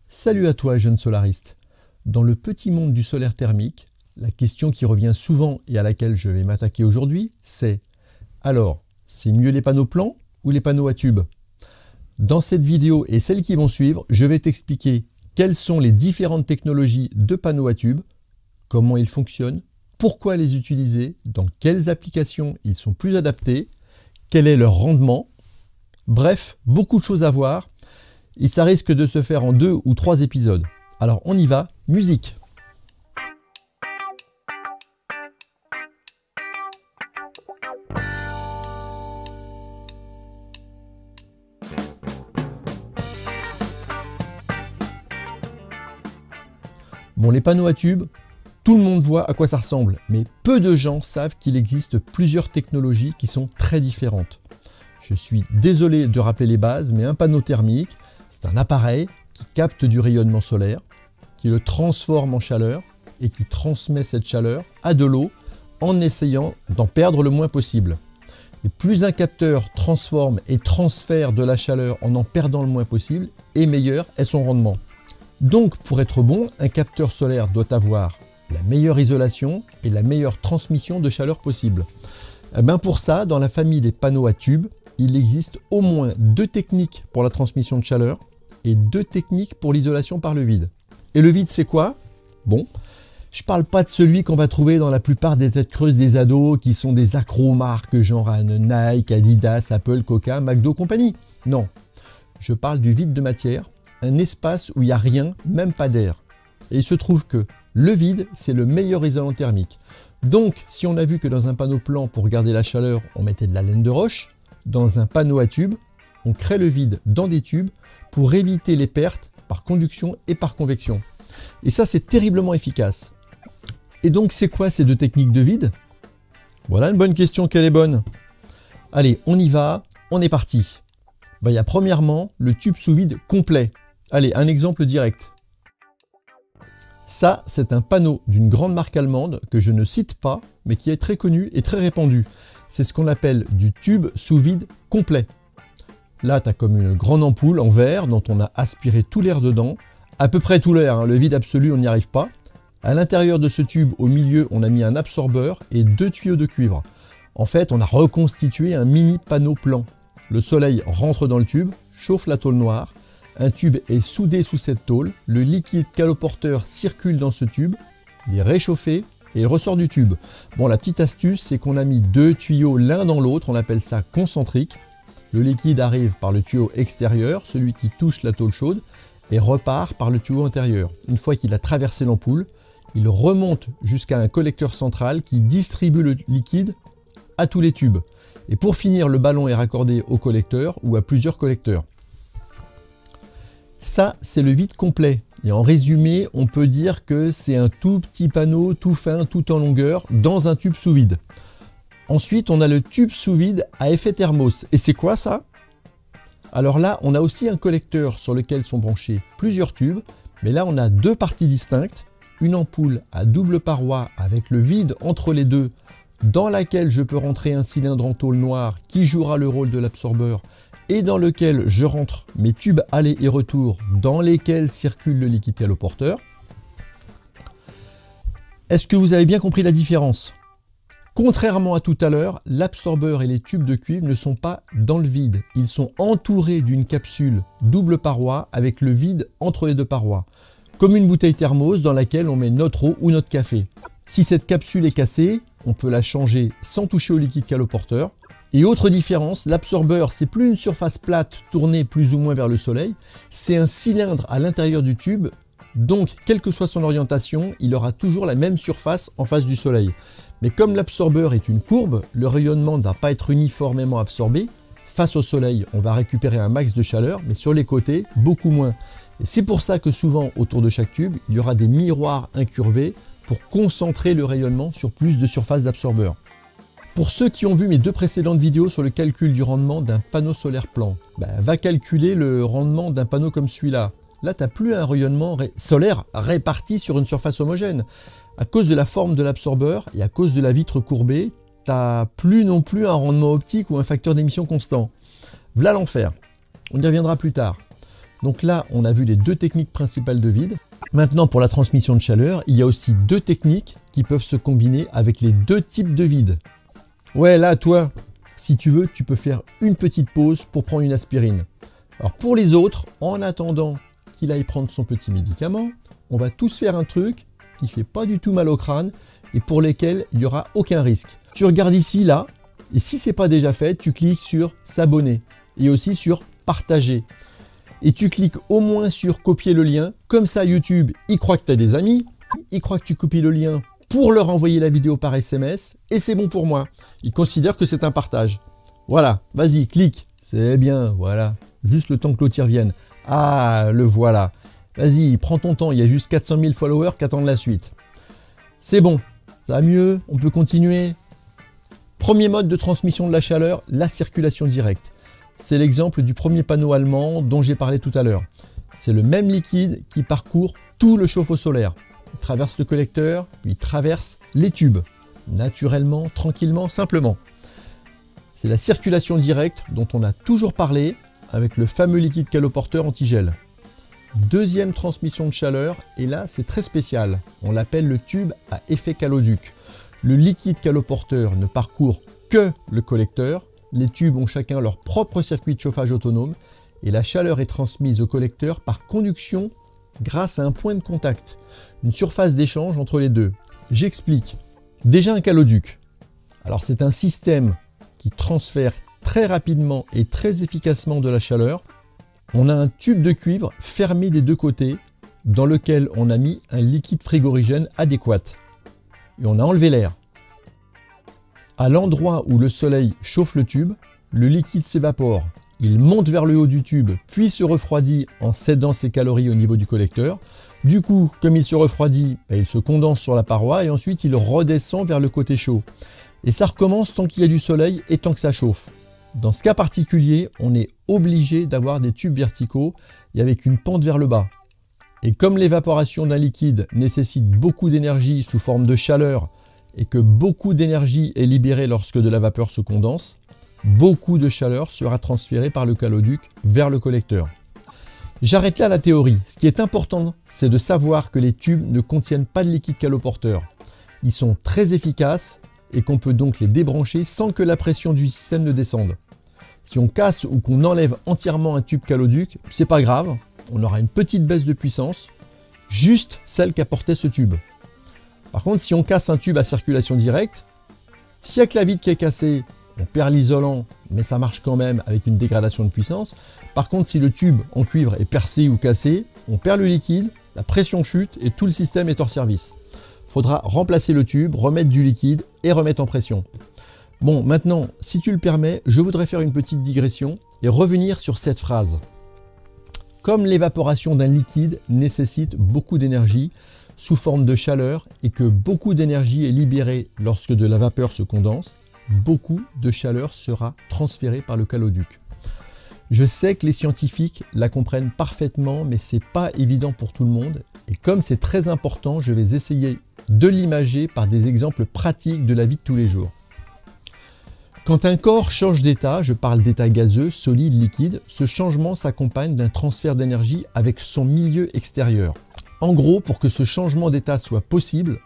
Salut à toi jeune solariste. Dans le petit monde du solaire thermique, la question qui revient souvent et à laquelle je vais m'attaquer aujourd'hui, c'est alors, c'est mieux les panneaux plans ou les panneaux à tubes? Dans cette vidéo et celles qui vont suivre, je vais t'expliquer quelles sont les différentes technologies de panneaux à tubes, comment ils fonctionnent, pourquoi les utiliser, dans quelles applications ils sont plus adaptés, quel est leur rendement. Bref, beaucoup de choses à voir. Et ça risque de se faire en 2 ou 3 épisodes. Alors on y va, musique. Bon, les panneaux à tubes, tout le monde voit à quoi ça ressemble, mais peu de gens savent qu'il existe plusieurs technologies qui sont très différentes. Je suis désolé de rappeler les bases, mais un panneau thermique, c'est un appareil qui capte du rayonnement solaire, qui le transforme en chaleur et qui transmet cette chaleur à de l'eau en essayant d'en perdre le moins possible. Et plus un capteur transforme et transfère de la chaleur en perdant le moins possible, et meilleur est son rendement. Donc pour être bon, un capteur solaire doit avoir la meilleure isolation et la meilleure transmission de chaleur possible. Et bien pour ça, dans la famille des panneaux à tubes, il existe au moins 2 techniques pour la transmission de chaleur et 2 techniques pour l'isolation par le vide. Et le vide, c'est quoi? Bon, je parle pas de celui qu'on va trouver dans la plupart des têtes creuses des ados qui sont des accro-marques genre Nike, Adidas, Apple, Coca, McDo, compagnie. Non, je parle du vide de matière, un espace où il n'y a rien, même pas d'air. Et il se trouve que le vide, c'est le meilleur isolant thermique. Donc, si on a vu que dans un panneau plan, pour garder la chaleur, on mettait de la laine de roche, dans un panneau à tubes, on crée le vide dans des tubes pour éviter les pertes par conduction et par convection. Et ça, c'est terriblement efficace. Et donc, c'est quoi ces 2 techniques de vide? Voilà une bonne question, quelle est bonne? Allez, on y va, on est parti. Il y a premièrement le tube sous vide complet. Allez, un exemple direct. Ça, c'est un panneau d'une grande marque allemande que je ne cite pas, mais qui est très connu et très répandu. C'est ce qu'on appelle du tube sous vide complet. Là, tu as comme une grande ampoule en verre dont on a aspiré tout l'air dedans. À peu près tout l'air, le vide absolu, on n'y arrive pas. À l'intérieur de ce tube, au milieu, on a mis un absorbeur et 2 tuyaux de cuivre. En fait, on a reconstitué un mini panneau plan. Le soleil rentre dans le tube, chauffe la tôle noire. Un tube est soudé sous cette tôle. Le liquide caloporteur circule dans ce tube. Il est réchauffé et il ressort du tube. Bon, la petite astuce, c'est qu'on a mis 2 tuyaux l'un dans l'autre. On appelle ça concentrique. Le liquide arrive par le tuyau extérieur, celui qui touche la tôle chaude, et repart par le tuyau intérieur. Une fois qu'il a traversé l'ampoule, il remonte jusqu'à un collecteur central qui distribue le liquide à tous les tubes. Et pour finir, le ballon est raccordé au collecteur ou à plusieurs collecteurs. Ça, c'est le vide complet. Et en résumé, on peut dire que c'est un tout petit panneau, tout fin, tout en longueur, dans un tube sous vide. Ensuite, on a le tube sous vide à effet thermos. Et c'est quoi ça? Alors là, on a aussi un collecteur sur lequel sont branchés plusieurs tubes. Mais là, on a 2 parties distinctes. Une ampoule à double paroi avec le vide entre les deux, dans laquelle je peux rentrer un cylindre en tôle noire qui jouera le rôle de l'absorbeur et dans lequel je rentre mes tubes aller et retour dans lesquels circule le liquide caloporteur. Est-ce que vous avez bien compris la différence? Contrairement à tout à l'heure, l'absorbeur et les tubes de cuivre ne sont pas dans le vide. Ils sont entourés d'une capsule double paroi avec le vide entre les 2 parois, comme une bouteille thermos dans laquelle on met notre eau ou notre café. Si cette capsule est cassée, on peut la changer sans toucher au liquide caloporteur. Et autre différence, l'absorbeur, c'est plus une surface plate tournée plus ou moins vers le soleil, c'est un cylindre à l'intérieur du tube, donc quelle que soit son orientation, il aura toujours la même surface en face du soleil. Mais comme l'absorbeur est une courbe, le rayonnement ne va pas être uniformément absorbé. Face au soleil, on va récupérer un max de chaleur, mais sur les côtés, beaucoup moins. Et c'est pour ça que souvent, autour de chaque tube, il y aura des miroirs incurvés pour concentrer le rayonnement sur plus de surface d'absorbeur. Pour ceux qui ont vu mes 2 précédentes vidéos sur le calcul du rendement d'un panneau solaire plan, va calculer le rendement d'un panneau comme celui-là. Là, tu n'as plus un rayonnement solaire réparti sur une surface homogène. À cause de la forme de l'absorbeur et à cause de la vitre courbée, tu n'as plus non plus un rendement optique ou un facteur d'émission constant. Voilà l'enfer. On y reviendra plus tard. Donc là, on a vu les deux techniques principales de vide. Maintenant, pour la transmission de chaleur, il y a aussi deux techniques qui peuvent se combiner avec les deux types de vide. Ouais, là, toi, si tu veux, tu peux faire une petite pause pour prendre une aspirine. Alors pour les autres, en attendant qu'il aille prendre son petit médicament, on va tous faire un truc qui fait pas du tout mal au crâne et pour lesquels il n'y aura aucun risque. Tu regardes ici, là, et si ce n'est pas déjà fait, tu cliques sur s'abonner et aussi sur partager. Et tu cliques au moins sur copier le lien, comme ça YouTube, il croit que tu as des amis, il croit que tu copies le lien pour leur envoyer la vidéo par SMS et c'est bon pour moi. Il considère que c'est un partage. Voilà, vas-y, clique. C'est bien, voilà. Juste le temps que l'autre y revienne. Ah, le voilà. Vas-y, prends ton temps, il y a juste 400 000 followers qui attendent la suite. C'est bon, ça va mieux, on peut continuer. Premier mode de transmission de la chaleur, la circulation directe. C'est l'exemple du premier panneau allemand dont j'ai parlé tout à l'heure. C'est le même liquide qui parcourt tout le chauffe-eau solaire. Il traverse le collecteur, puis il traverse les tubes. Naturellement, tranquillement, simplement. C'est la circulation directe dont on a toujours parlé avec le fameux liquide caloporteur antigel. Deuxième transmission de chaleur, et là c'est très spécial. On l'appelle le tube à effet caloduc. Le liquide caloporteur ne parcourt que le collecteur. Les tubes ont chacun leur propre circuit de chauffage autonome et la chaleur est transmise au collecteur par conduction grâce à un point de contact, une surface d'échange entre les deux. J'explique. Déjà un caloduc. Alors c'est un système qui transfère très rapidement et très efficacement de la chaleur. On a un tube de cuivre fermé des deux côtés dans lequel on a mis un liquide frigorigène adéquat. Et on a enlevé l'air. À l'endroit où le soleil chauffe le tube, le liquide s'évapore. Il monte vers le haut du tube, puis se refroidit en cédant ses calories au niveau du collecteur. Du coup, comme il se refroidit, il se condense sur la paroi et ensuite il redescend vers le côté chaud. Et ça recommence tant qu'il y a du soleil et tant que ça chauffe. Dans ce cas particulier, on est obligé d'avoir des tubes verticaux et avec une pente vers le bas. Et comme l'évaporation d'un liquide nécessite beaucoup d'énergie sous forme de chaleur et que beaucoup d'énergie est libérée lorsque de la vapeur se condense, beaucoup de chaleur sera transférée par le caloduc vers le collecteur. J'arrête là la théorie. Ce qui est important, c'est de savoir que les tubes ne contiennent pas de liquide caloporteur. Ils sont très efficaces et qu'on peut donc les débrancher sans que la pression du système ne descende. Si on casse ou qu'on enlève entièrement un tube caloduc, c'est pas grave, on aura une petite baisse de puissance, juste celle qu'apportait ce tube. Par contre, si on casse un tube à circulation directe, s'il n'y a que la vitre qui est cassée, on perd l'isolant, mais ça marche quand même avec une dégradation de puissance. Par contre, si le tube en cuivre est percé ou cassé, on perd le liquide, la pression chute et tout le système est hors service. Il faudra remplacer le tube, remettre du liquide et remettre en pression. Bon, maintenant, si tu le permets, je voudrais faire une petite digression et revenir sur cette phrase. Comme l'évaporation d'un liquide nécessite beaucoup d'énergie sous forme de chaleur et que beaucoup d'énergie est libérée lorsque de la vapeur se condense, beaucoup de chaleur sera transférée par le caloduc. Je sais que les scientifiques la comprennent parfaitement, mais c'est pas évident pour tout le monde. Et comme c'est très important, je vais essayer de l'imager par des exemples pratiques de la vie de tous les jours. Quand un corps change d'état, je parle d'état gazeux, solide, liquide, ce changement s'accompagne d'un transfert d'énergie avec son milieu extérieur. En gros, pour que ce changement d'état soit possible,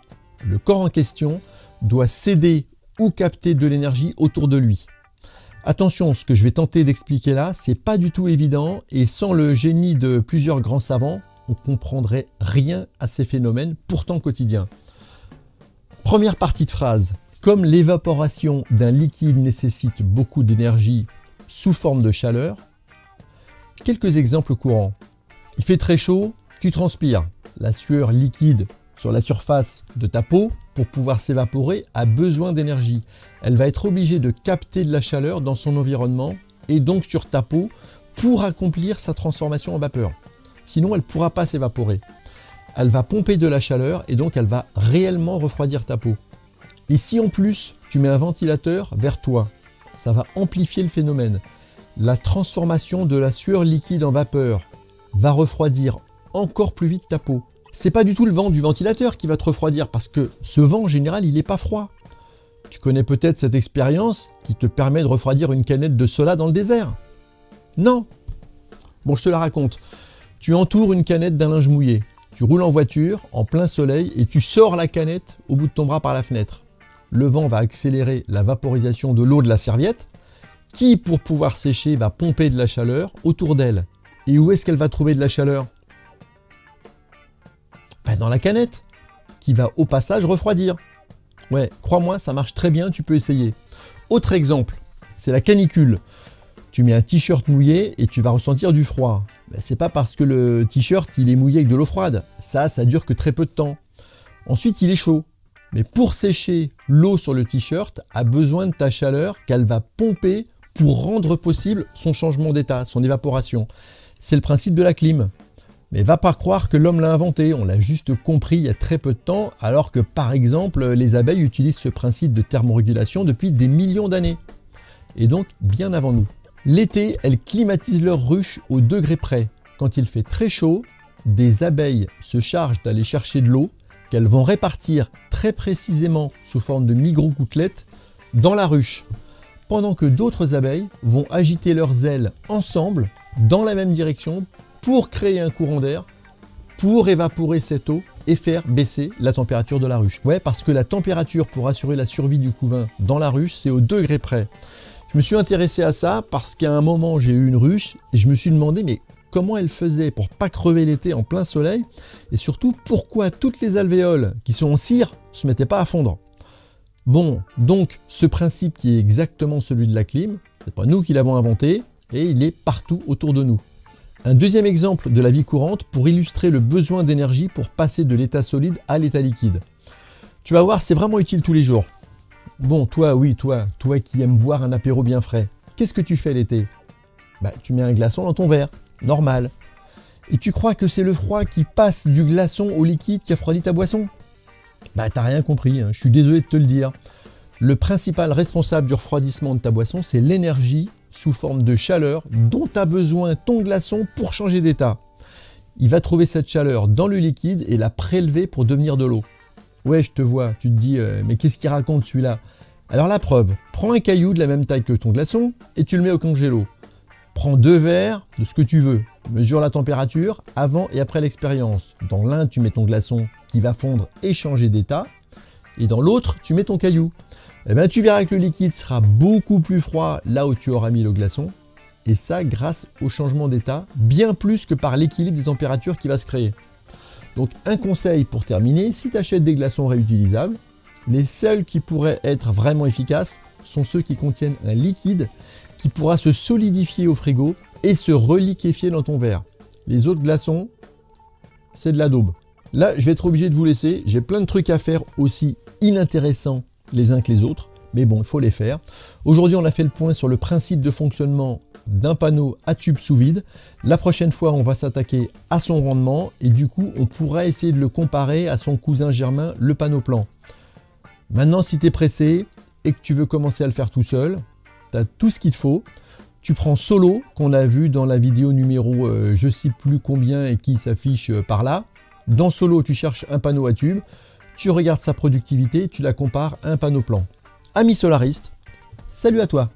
le corps en question doit céder ou capter de l'énergie autour de lui. Attention, ce que je vais tenter d'expliquer là, c'est pas du tout évident et sans le génie de plusieurs grands savants, on comprendrait rien à ces phénomènes pourtant quotidiens. Première partie de phrase. Comme l'évaporation d'un liquide nécessite beaucoup d'énergie sous forme de chaleur, quelques exemples courants. Il fait très chaud, tu transpires. La sueur liquide sur la surface de ta peau, pour pouvoir s'évaporer, a besoin d'énergie. Elle va être obligée de capter de la chaleur dans son environnement et donc sur ta peau pour accomplir sa transformation en vapeur. Sinon, elle ne pourra pas s'évaporer. Elle va pomper de la chaleur et donc elle va réellement refroidir ta peau. Et si en plus tu mets un ventilateur vers toi, ça va amplifier le phénomène. La transformation de la sueur liquide en vapeur va refroidir encore plus vite ta peau. C'est pas du tout le vent du ventilateur qui va te refroidir parce que ce vent en général il n'est pas froid. Tu connais peut-être cette expérience qui te permet de refroidir une canette de soda dans le désert. Non. Bon, je te la raconte. Tu entoures une canette d'un linge mouillé. Tu roules en voiture, en plein soleil, et tu sors la canette au bout de ton bras par la fenêtre. Le vent va accélérer la vaporisation de l'eau de la serviette, qui, pour pouvoir sécher, va pomper de la chaleur autour d'elle. Et où est-ce qu'elle va trouver de la chaleur? Dans la canette, qui va au passage refroidir. Ouais, crois-moi, ça marche très bien, tu peux essayer. Autre exemple, c'est la canicule. Tu mets un t-shirt mouillé et tu vas ressentir du froid. C'est pas parce que le t-shirt il est mouillé avec de l'eau froide. Ça dure que très peu de temps. Ensuite, il est chaud. Mais pour sécher, l'eau sur le t-shirt a besoin de ta chaleur qu'elle va pomper pour rendre possible son changement d'état, son évaporation. C'est le principe de la clim. Mais va pas croire que l'homme l'a inventé, on l'a juste compris il y a très peu de temps, alors que par exemple les abeilles utilisent ce principe de thermorégulation depuis des millions d'années. Et donc bien avant nous. L'été, elles climatisent leur ruche au degré près. Quand il fait très chaud, des abeilles se chargent d'aller chercher de l'eau qu'elles vont répartir très précisément sous forme de micro-gouttelettes dans la ruche, pendant que d'autres abeilles vont agiter leurs ailes ensemble dans la même direction pour créer un courant d'air, pour évaporer cette eau et faire baisser la température de la ruche. Ouais, parce que la température pour assurer la survie du couvain dans la ruche, c'est au degré près. Je me suis intéressé à ça parce qu'à un moment, j'ai eu une ruche et je me suis demandé mais comment elle faisait pour pas crever l'été en plein soleil et surtout pourquoi toutes les alvéoles qui sont en cire se mettaient pas à fondre. Bon, donc ce principe qui est exactement celui de la clim, c'est pas nous qui l'avons inventé et il est partout autour de nous. Un deuxième exemple de la vie courante pour illustrer le besoin d'énergie pour passer de l'état solide à l'état liquide. Tu vas voir, c'est vraiment utile tous les jours. Bon, toi qui aimes boire un apéro bien frais, qu'est-ce que tu fais l'été? Tu mets un glaçon dans ton verre, normal. Et tu crois que c'est le froid qui passe du glaçon au liquide qui refroidit ta boisson? T'as rien compris, hein, je suis désolé de te le dire. Le principal responsable du refroidissement de ta boisson, c'est l'énergie sous forme de chaleur dont a besoin ton glaçon pour changer d'état. Il va trouver cette chaleur dans le liquide et la prélever pour devenir de l'eau. Ouais, je te vois, tu te dis, mais qu'est-ce qu'il raconte celui-là? Alors la preuve, prends un caillou de la même taille que ton glaçon et tu le mets au congélo. Prends 2 verres de ce que tu veux, mesure la température avant et après l'expérience. Dans l'un, tu mets ton glaçon qui va fondre et changer d'état, et dans l'autre, tu mets ton caillou. Tu verras que le liquide sera beaucoup plus froid là où tu auras mis le glaçon, et ça grâce au changement d'état, bien plus que par l'équilibre des températures qui va se créer. Donc un conseil pour terminer, si tu achètes des glaçons réutilisables, les seuls qui pourraient être vraiment efficaces sont ceux qui contiennent un liquide qui pourra se solidifier au frigo et se reliquéfier dans ton verre. Les autres glaçons, c'est de la daube. Là, je vais être obligé de vous laisser, j'ai plein de trucs à faire aussi inintéressants les uns que les autres, mais bon, il faut les faire. Aujourd'hui, on a fait le point sur le principe de fonctionnement d'un panneau à tube sous vide. La prochaine fois, on va s'attaquer à son rendement et du coup, on pourra essayer de le comparer à son cousin germain, le panneau plan. Maintenant, si tu es pressé et que tu veux commencer à le faire tout seul, tu as tout ce qu'il te faut. Tu prends Solo, qu'on a vu dans la vidéo numéro je ne sais plus combien et qui s'affiche par là. Dans Solo, tu cherches un panneau à tube, tu regardes sa productivité, tu la compares à un panneau plan. Ami solariste, salut à toi!